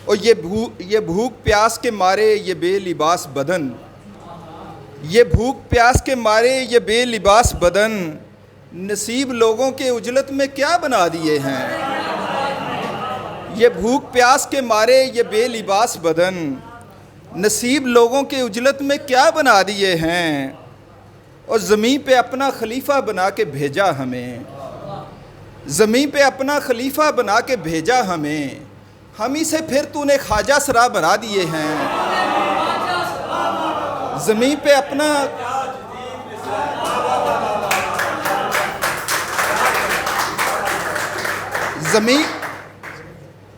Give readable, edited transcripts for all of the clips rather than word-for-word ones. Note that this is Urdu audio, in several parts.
اور یہ بھوک پیاس کے مارے یہ بے لباس بدن، یہ بھوک پیاس کے مارے یہ بے لباس بدن، نصیب لوگوں کے اجلت میں کیا بنا دیے ہیں۔ یہ بھوک پیاس کے مارے یہ بے لباس بدن، نصیب لوگوں کے اجلت میں کیا بنا دیے ہیں۔ اور زمین پہ اپنا خلیفہ بنا کے بھیجا ہمیں، زمین پہ اپنا خلیفہ بنا کے بھیجا ہمیں، ہم ہی سے پھر تو نے خواجہ سرا بنا دیے ہیں۔ زمین پہ اپنا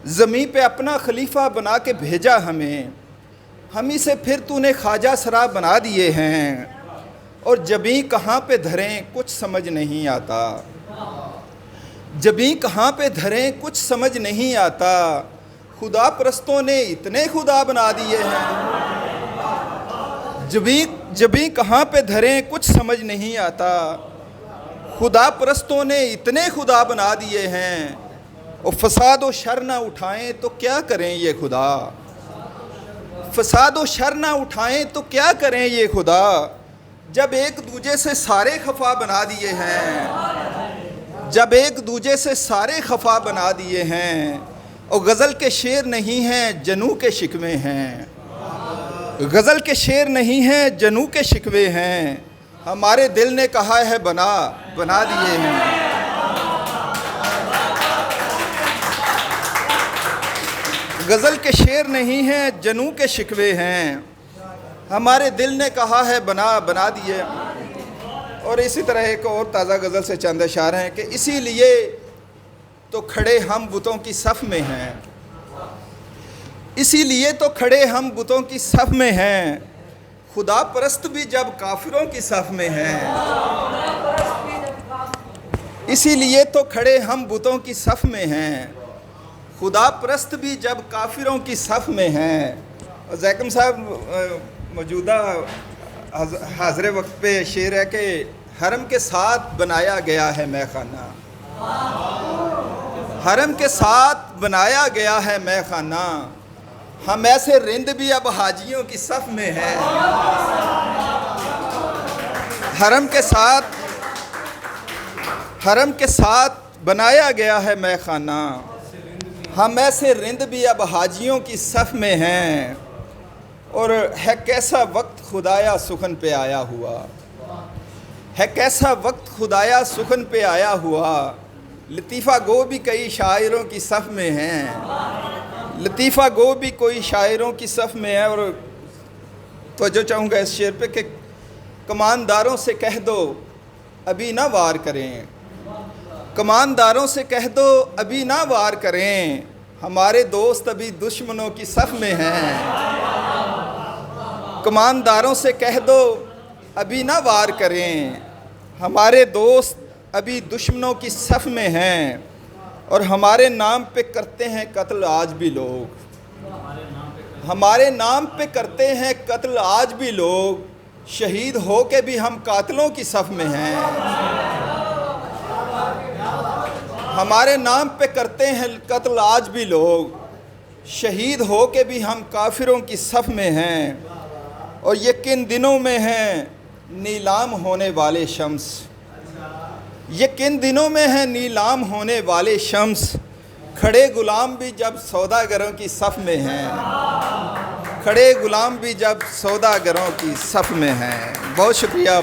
زمین پہ اپنا خلیفہ بنا کے بھیجا ہمیں، ہم ہی سے پھر تو نے خواجہ سرا بنا دیے ہیں۔ اور جبیں کہاں پہ دھریں کچھ سمجھ نہیں آتا، جبیں کہاں پہ دھریں کچھ سمجھ نہیں آتا، خدا پرستوں نے اتنے خدا بنا دیے ہیں۔ جبیں کہاں پہ دھریں کچھ سمجھ نہیں آتا، خدا پرستوں نے اتنے خدا بنا دیے ہیں۔ اور فساد و شر نہ اٹھائیں تو کیا کریں یہ خدا، فساد و شر نہ اٹھائیں تو کیا کریں یہ خدا، جب ایک دوجے سے سارے خفا بنا دیے ہیں، جب ایک دوجے سے سارے خفا بنا دیے ہیں۔ اور غزل کے شعر نہیں ہیں جنوں کے شکوے ہیں، غزل کے شعر نہیں ہیں جنوں کے شکوے ہیں، ہمارے دل نے کہا ہے بنا دیے ہیں۔ غزل کے شعر نہیں ہیں جنوں کے شکوے ہیں، ہمارے دل نے کہا ہے بنا دیے۔ اور اسی طرح ایک اور تازہ غزل سے چند اشعار ہیں کہ اسی لیے تو کھڑے ہم بتوں کی صف میں ہیں، اسی لیے تو کھڑے ہم بتوں کی صف میں ہیں، خدا پرست بھی جب کافروں کی صف میں ہیں، اسی لیے تو کھڑے ہم بتوں کی صف میں ہیں، خدا پرست بھی جب کافروں کی صف میں ہیں۔ اور زیکم صاحب موجودہ حاضر وقت پہ شعر ہے کہ حرم کے ساتھ بنایا گیا ہے مے خانہ، حرم کے ساتھ بنایا گیا ہے مے خانہ، ہم ایسے رند بھی اب حاجیوں کی صف میں ہیں۔ حرم کے ساتھ بنایا گیا ہے مے خانہ، ہم ایسے رند بھی اب حاجیوں کی صف میں ہیں۔ اور ہے کیسا وقت خدایا سخن پہ آیا ہوا، ہے کیسا وقت خدایا سخن پہ آیا ہوا، لطیفہ گو بھی کئی شاعروں کی صف میں ہیں، لطیفہ گو بھی کوئی شاعروں کی صف میں ہے۔ اور توجہ چاہوں گا اس شعر پہ کہ کمانداروں سے کہہ دو ابھی نہ وار کریں، کمانداروں سے کہہ دو ابھی نہ وار کریں، ہمارے دوست ابھی دشمنوں کی صف میں ہیں۔ کمانداروں سے کہہ دو ابھی نہ وار کریں، ہمارے دوست ابھی دشمنوں کی صف میں ہیں۔ اور ہمارے نام پہ کرتے ہیں قتل آج بھی لوگ، ہمارے نام پہ کرتے ہیں قتل آج بھی لوگ، شہید ہو کے بھی ہم قاتلوں کی صف میں ہیں۔ ہمارے نام پہ کرتے ہیں قتل آج بھی لوگ، شہید ہو کے بھی ہم کافروں کی صف میں ہیں۔ اور یہ کن دنوں میں ہیں نیلام ہونے والے شمس، یہ کن دنوں میں ہیں نیلام ہونے والے شمس، کھڑے غلام بھی جب سوداگروں کی صف میں ہیں، کھڑے غلام بھی جب سوداگروں کی صف میں ہیں۔ بہت شکریہ۔